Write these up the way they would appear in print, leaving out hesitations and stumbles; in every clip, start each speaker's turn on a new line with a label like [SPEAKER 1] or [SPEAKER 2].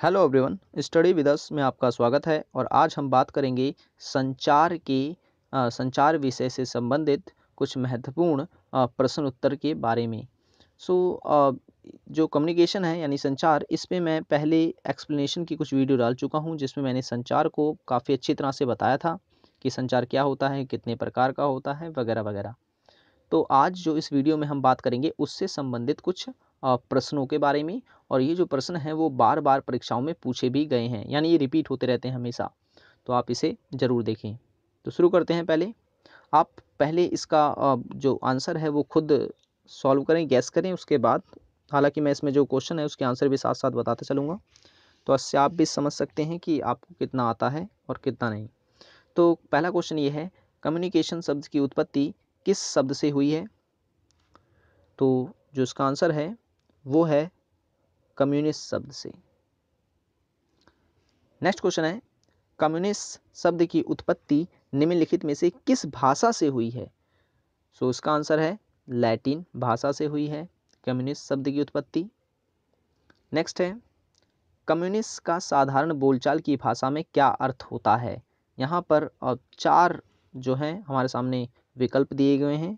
[SPEAKER 1] Hello everyone, study with us में आपका स्वागत है। और आज हम बात करेंगे संचार विषय से संबंधित कुछ महत्वपूर्ण प्रश्न उत्तर के बारे में। जो कम्युनिकेशन है यानी संचार, इस पे मैं पहले एक्सप्लेनेशन की कुछ वीडियो डाल चुका हूँ, जिसमें मैंने संचार को काफ़ी अच्छी तरह से बताया था कि संचार क्या होता है, कितने प्रकार का होता है, वगैरह वगैरह। तो आज जो इस वीडियो में हम बात करेंगे उससे संबंधित कुछ प्रश्नों के बारे में। और ये जो प्रश्न हैं वो बार बार परीक्षाओं में पूछे भी गए हैं, यानी ये रिपीट होते रहते हैं हमेशा। तो आप इसे ज़रूर देखें। तो शुरू करते हैं। आप पहले इसका जो आंसर है वो खुद सॉल्व करें, गैस करें। उसके बाद हालांकि मैं इसमें जो क्वेश्चन है उसके आंसर भी साथ साथ बताते चलूँगा, तो इससे आप भी समझ सकते हैं कि आपको कितना आता है और कितना नहीं। तो पहला क्वेश्चन ये है, कम्युनिकेशन शब्द की उत्पत्ति किस शब्द से हुई है? तो जो इसका आंसर है वो है कम्युनिस्ट शब्द से। नेक्स्ट क्वेश्चन है, कम्युनिस्ट शब्द की उत्पत्ति निम्नलिखित में से किस भाषा से हुई है? सो इसका आंसर है लैटिन भाषा से हुई है कम्युनिस्ट शब्द की उत्पत्ति। नेक्स्ट है, कम्युनिस्ट का साधारण बोलचाल की भाषा में क्या अर्थ होता है? यहाँ पर चार जो हैं हमारे सामने विकल्प दिए गए हैं।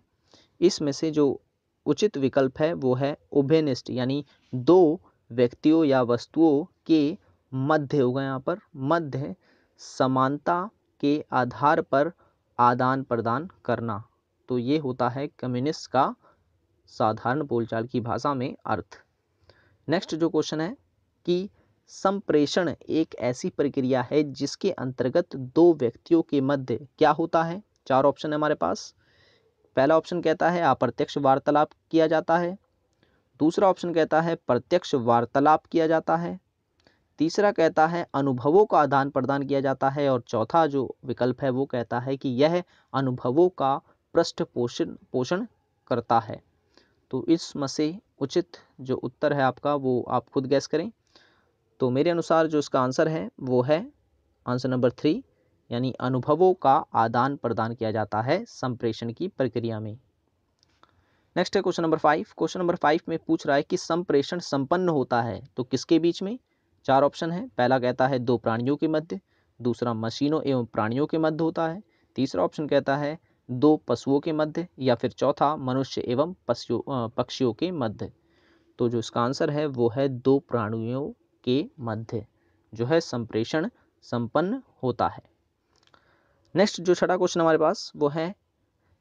[SPEAKER 1] इसमें से जो उचित विकल्प है वो है उभयनिष्ठ, यानी दो व्यक्तियों या वस्तुओं के मध्य होगा, यहाँ पर मध्य समानता के आधार पर आदान प्रदान करना। तो ये होता है कम्युनिस्ट का साधारण बोलचाल की भाषा में अर्थ। नेक्स्ट जो क्वेश्चन है कि संप्रेषण एक ऐसी प्रक्रिया है जिसके अंतर्गत दो व्यक्तियों के मध्य क्या होता है? चार ऑप्शन है हमारे पास। पहला ऑप्शन कहता है अप्रत्यक्ष वार्तालाप किया जाता है। दूसरा ऑप्शन कहता है प्रत्यक्ष वार्तालाप किया जाता है। तीसरा कहता है अनुभवों का आदान प्रदान किया जाता है। और चौथा जो विकल्प है वो कहता है कि यह अनुभवों का पोषण करता है। तो इसमें से उचित जो उत्तर है आपका वो आप खुद गैस करें। तो मेरे अनुसार जो इसका आंसर है वो है आंसर नंबर 3, यानी अनुभवों का आदान प्रदान किया जाता है संप्रेषण की प्रक्रिया में। नेक्स्ट है क्वेश्चन नंबर 5। क्वेश्चन नंबर 5 में पूछ रहा है कि संप्रेषण संपन्न होता है तो किसके बीच में? चार ऑप्शन है। पहला कहता है दो प्राणियों के मध्य। दूसरा मशीनों एवं प्राणियों के मध्य होता है। तीसरा ऑप्शन कहता है दो पशुओं के मध्य, या फिर चौथा मनुष्य एवं पक्षियों के मध्य। तो जो इसका आंसर है वो है दो प्राणियों के मध्य जो है संप्रेषण संपन्न होता है। नेक्स्ट जो छठा क्वेश्चन हमारे पास वो है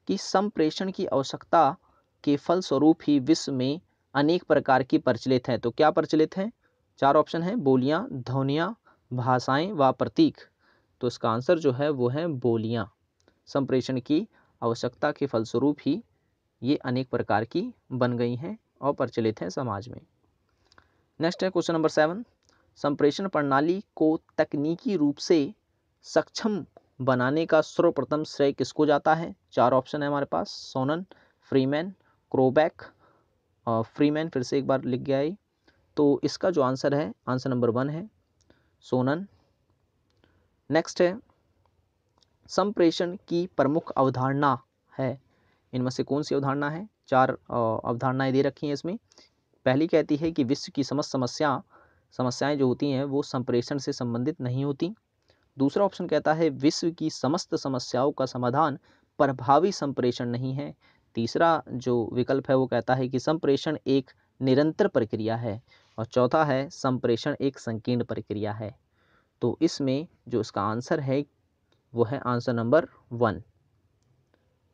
[SPEAKER 1] कि संप्रेषण की आवश्यकता के फलस्वरूप ही विश्व में अनेक प्रकार की प्रचलित है। तो क्या प्रचलित है? चार ऑप्शन है, बोलियां, ध्वनियां, भाषाएं व प्रतीक। तो इसका आंसर जो है वो है बोलियां। संप्रेषण की आवश्यकता के फलस्वरूप ही ये अनेक प्रकार की बन गई हैं और प्रचलित हैं समाज में। नेक्स्ट है क्वेश्चन नंबर 7। संप्रेषण प्रणाली को तकनीकी रूप से सक्षम बनाने का सर्वप्रथम श्रेय किसको जाता है? चार ऑप्शन है हमारे पास, सोनन, फ्रीमैन, क्रोबैक। फ्रीमैन फिर से एक बार लिख गया है। तो इसका जो आंसर है आंसर नंबर 1 है, सोनन। नेक्स्ट है, संप्रेषण की प्रमुख अवधारणा है, इनमें से कौन सी अवधारणा है? चार अवधारणाएं दे रखी हैं इसमें। पहली कहती है कि विश्व की समस्त समस्याएं जो होती हैं वो संप्रेषण से संबंधित नहीं होती। दूसरा ऑप्शन कहता है विश्व की समस्त समस्याओं का समाधान प्रभावी संप्रेषण नहीं है। तीसरा जो विकल्प है वो कहता है कि संप्रेषण एक निरंतर प्रक्रिया है। और चौथा है संप्रेषण एक संकीर्ण प्रक्रिया है। तो इसमें जो इसका आंसर है वो है आंसर नंबर 1,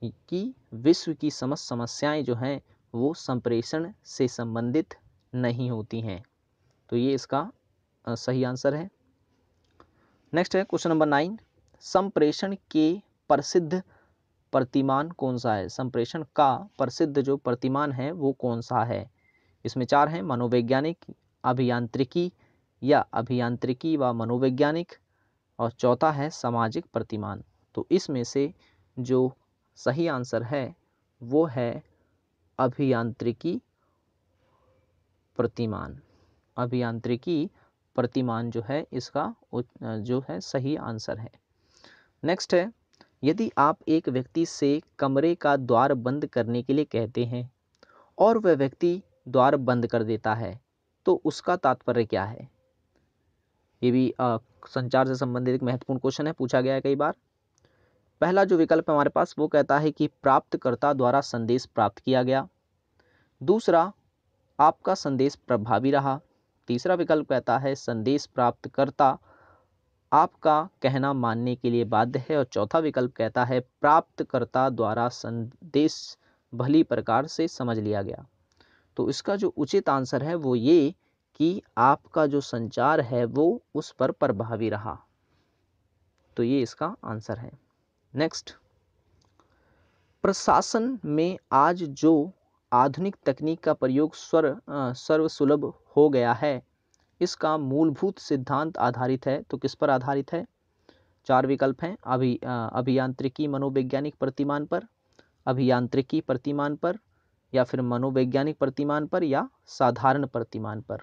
[SPEAKER 1] कि विश्व की समस्त समस्याएं जो हैं वो संप्रेषण से संबंधित नहीं होती हैं। तो ये इसका सही आंसर है। नेक्स्ट है क्वेश्चन नंबर 9। संप्रेषण के प्रसिद्ध प्रतिमान कौन सा है? संप्रेषण का प्रसिद्ध जो प्रतिमान है वो कौन सा है? इसमें चार हैं, मनोवैज्ञानिक, अभियांत्रिकी या अभियांत्रिकी व मनोवैज्ञानिक, और चौथा है सामाजिक प्रतिमान। तो इसमें से जो सही आंसर है वो है अभियांत्रिकी प्रतिमान। अभियांत्रिकी प्रतिमान जो है इसका जो है सही आंसर है। नेक्स्ट है, यदि आप एक व्यक्ति से कमरे का द्वार बंद करने के लिए कहते हैं और वह व्यक्ति द्वार बंद कर देता है तो उसका तात्पर्य क्या है? ये भी संचार से संबंधित एक महत्वपूर्ण क्वेश्चन है, पूछा गया है कई बार। पहला जो विकल्प है हमारे पास वो कहता है कि प्राप्तकर्ता द्वारा संदेश प्राप्त किया गया। दूसरा, आपका संदेश प्रभावी रहा। तीसरा विकल्प कहता है संदेश प्राप्तकर्ता आपका कहना मानने के लिए बाध्य है। और चौथा विकल्प कहता है प्राप्तकर्ता द्वारा संदेश भली प्रकार से समझ लिया गया। तो इसका जो उचित आंसर है वो ये कि आपका जो संचार है वो उस पर प्रभावी रहा। तो ये इसका आंसर है। नेक्स्ट, प्रशासन में आज जो आधुनिक तकनीक का प्रयोग सर्वसुलभ हो गया है, इसका मूलभूत सिद्धांत आधारित है। तो किस पर आधारित है? 4 विकल्प हैं। अभियांत्रिकी मनोवैज्ञानिक प्रतिमान पर, अभियांत्रिकी प्रतिमान पर, या फिर मनोवैज्ञानिक प्रतिमान पर, या साधारण प्रतिमान पर।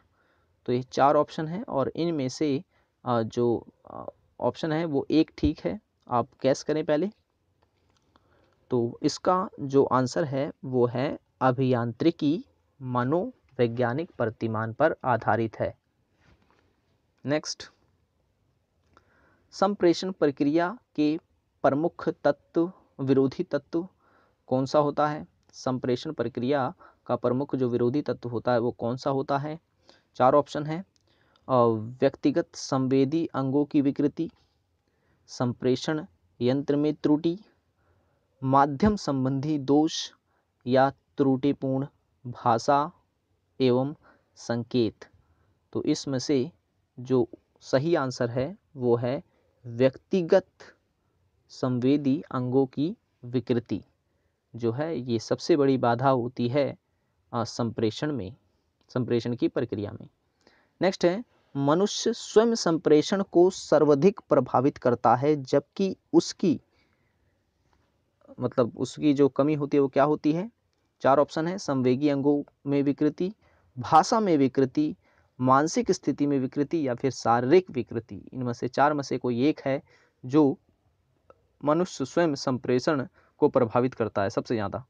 [SPEAKER 1] तो ये 4 ऑप्शन हैं और इनमें से जो ऑप्शन है वो एक ठीक है। आप गैस करें पहले। तो इसका जो आंसर है वो है अभियांत्रिकी मनोवैज्ञानिक प्रतिमान पर आधारित है। नेक्स्ट, संप्रेषण प्रक्रिया के प्रमुख तत्व विरोधी तत्व कौन सा होता है? संप्रेषण प्रक्रिया का प्रमुख जो विरोधी तत्व होता है वो कौन सा होता है? 4 ऑप्शन है। व्यक्तिगत संवेदी अंगों की विकृति, संप्रेषण यंत्र में त्रुटि, माध्यम संबंधी दोष, या त्रुटिपूर्ण भाषा एवं संकेत। तो इसमें से जो सही आंसर है वो है व्यक्तिगत संवेदी अंगों की विकृति जो है ये सबसे बड़ी बाधा होती है संप्रेषण की प्रक्रिया में। नेक्स्ट है, मनुष्य स्वयं संप्रेषण को सर्वाधिक प्रभावित करता है जबकि उसकी जो कमी होती है वो क्या होती है? 4 ऑप्शन है। संवेगी अंगों में विकृति, भाषा में विकृति, मानसिक स्थिति में विकृति, या फिर शारीरिक विकृति। इनमें से 4 में से कोई एक है जो मनुष्य स्वयं संप्रेषण को प्रभावित करता है सबसे ज़्यादा,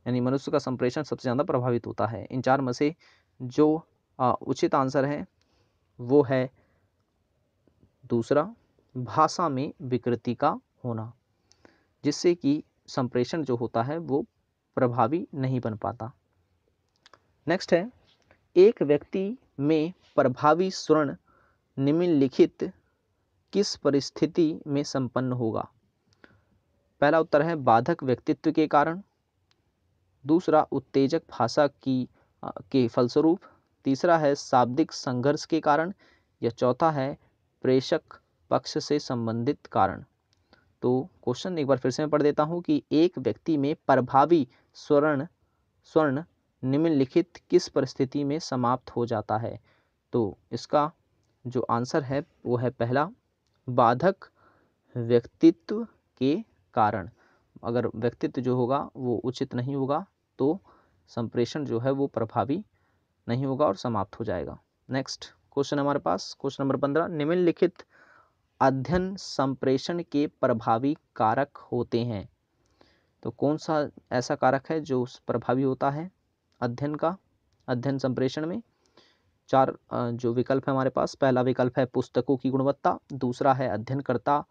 [SPEAKER 1] यानी मनुष्य का संप्रेषण सबसे ज़्यादा प्रभावित होता है। इन 4 में से जो उचित आंसर है वो है दूसरा, भाषा में विकृति का होना, जिससे कि संप्रेषण जो होता है वो प्रभावी नहीं बन पाता। नेक्स्ट है, एक व्यक्ति में प्रभावी स्वर्ण निम्नलिखित किस परिस्थिति में संपन्न होगा? पहला उत्तर है बाधक व्यक्तित्व के कारण, दूसरा उत्तेजक भाषा के फलस्वरूप, तीसरा है शाब्दिक संघर्ष के कारण, या चौथा है प्रेषक पक्ष से संबंधित कारण। तो क्वेश्चन एक बार फिर से मैं पढ़ देता हूँ कि एक व्यक्ति में प्रभावी स्वर्ण निम्नलिखित किस परिस्थिति में समाप्त हो जाता है? तो इसका जो आंसर है वो है पहला, बाधक व्यक्तित्व के कारण। अगर व्यक्तित्व जो होगा वो उचित नहीं होगा तो संप्रेषण जो है वो प्रभावी नहीं होगा और समाप्त हो जाएगा। नेक्स्ट क्वेश्चन हमारे पास क्वेश्चन नंबर 15, निम्नलिखित अध्ययन संप्रेषण के प्रभावी कारक होते हैं। तो कौन सा ऐसा कारक है जो प्रभावी होता है अध्ययन संप्रेषण में? 4 जो विकल्प है हमारे पास। पहला विकल्प है पुस्तकों की गुणवत्ता, दूसरा है अध्ययनकर्ता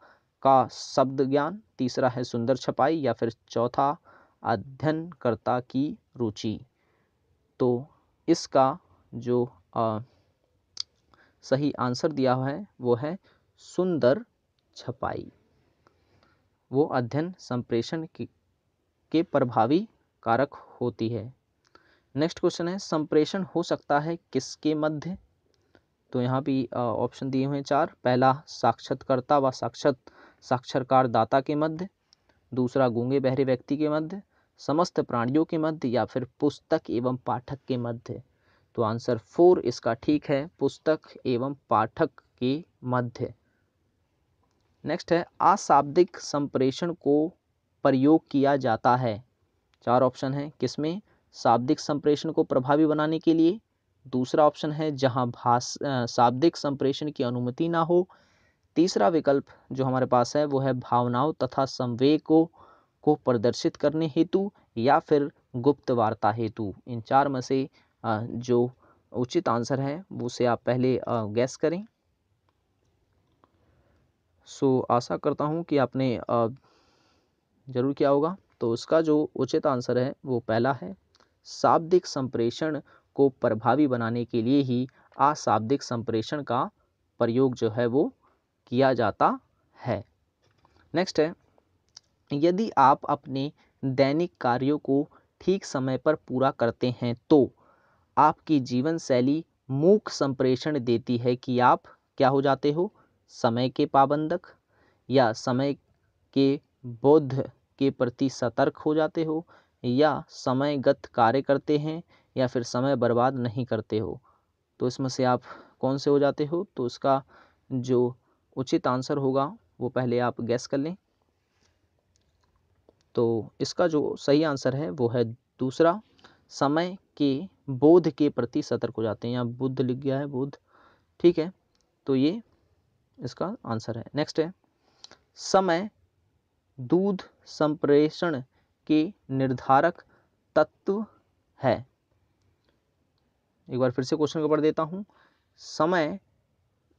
[SPEAKER 1] का शब्द ज्ञान, तीसरा है सुंदर छपाई, या फिर चौथा अध्ययनकर्ता की रुचि। तो इसका जो सही आंसर दिया हुआ है वो है सुंदर छपाई। वो अध्ययन संप्रेषण के प्रभावी कारक होती है। नेक्स्ट क्वेश्चन है, संप्रेषण हो सकता है किसके मध्य? तो यहाँ भी ऑप्शन दिए हुए हैं 4। पहला साक्षात्कारकर्ता व साक्षात्कारदाता के मध्य, दूसरा गूंगे बहरे व्यक्ति के मध्य, समस्त प्राणियों के मध्य, या फिर पुस्तक एवं पाठक के मध्य। तो आंसर 4 इसका ठीक है, पुस्तक एवं पाठक के मध्य। नेक्स्ट है, अशाब्दिक संप्रेषण को प्रयोग किया जाता है। 4 ऑप्शन है किसमें? शाब्दिक संप्रेषण को प्रभावी बनाने के लिए, दूसरा ऑप्शन है जहां शाब्दिक संप्रेषण की अनुमति ना हो, तीसरा विकल्प जो हमारे पास है वो है भावनाओं तथा संवेगों को प्रदर्शित करने हेतु, या फिर गुप्त वार्ता हेतु। इन 4 में से जो उचित आंसर है वो से आप पहले गैस करें। सो आशा करता हूँ कि आपने जरूर किया होगा। तो इसका जो उचित आंसर है वो पहला है, शाब्दिक संप्रेषण को प्रभावी बनाने के लिए ही अशाब्दिक संप्रेषण का प्रयोग जो है वो किया जाता है। नेक्स्ट है, यदि आप अपने दैनिक कार्यों को ठीक समय पर पूरा करते हैं तो आपकी जीवन शैली मूक संप्रेषण देती है कि आप क्या हो जाते हो, समय के पाबंदक, या समय के बोध के प्रति सतर्क हो जाते हो, या समयगत कार्य करते हैं, या फिर समय बर्बाद नहीं करते हो। तो इसमें से आप कौन से हो जाते हो? तो इसका जो उचित आंसर होगा वो पहले आप गैस कर लें। तो इसका जो सही आंसर है वो है दूसरा, समय के बोध के प्रति सतर्क हो जाते हैं। यहाँ बुद्ध लिख गया है, बोध, ठीक है, तो ये इसका आंसर है। नेक्स्ट है, समय दूध संप्रेषण के निर्धारक तत्व है। एक बार फिर से क्वेश्चन को पढ़ देता हूँ। समय,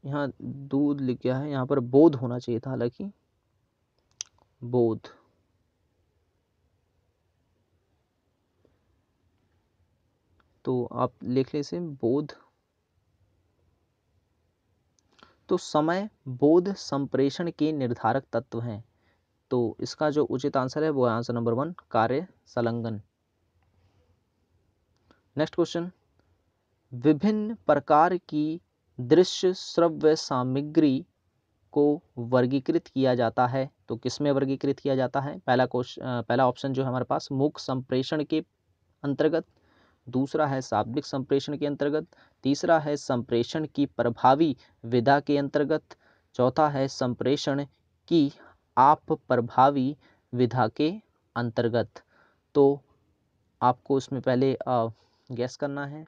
[SPEAKER 1] यहाँ दूध लिख गया है, यहाँ पर बोध होना चाहिए था, हालांकि बोध, तो आप लिख ले इसे बोध। तो समय बोध संप्रेषण के निर्धारक तत्व हैं। तो इसका जो उचित आंसर है वो है आंसर नंबर 1, कार्य संलग्न। नेक्स्ट क्वेश्चन, विभिन्न प्रकार की दृश्य श्रव्य सामग्री को वर्गीकृत किया जाता है। तो किसमें वर्गीकृत किया जाता है? पहला ऑप्शन जो है हमारे पास मूक संप्रेषण के अंतर्गत, दूसरा है शाब्दिक संप्रेषण के अंतर्गत, तीसरा है संप्रेषण की प्रभावी विधा के अंतर्गत, चौथा है संप्रेषण की आप प्रभावी विधा के अंतर्गत। तो आपको इसमें पहले गैस करना है।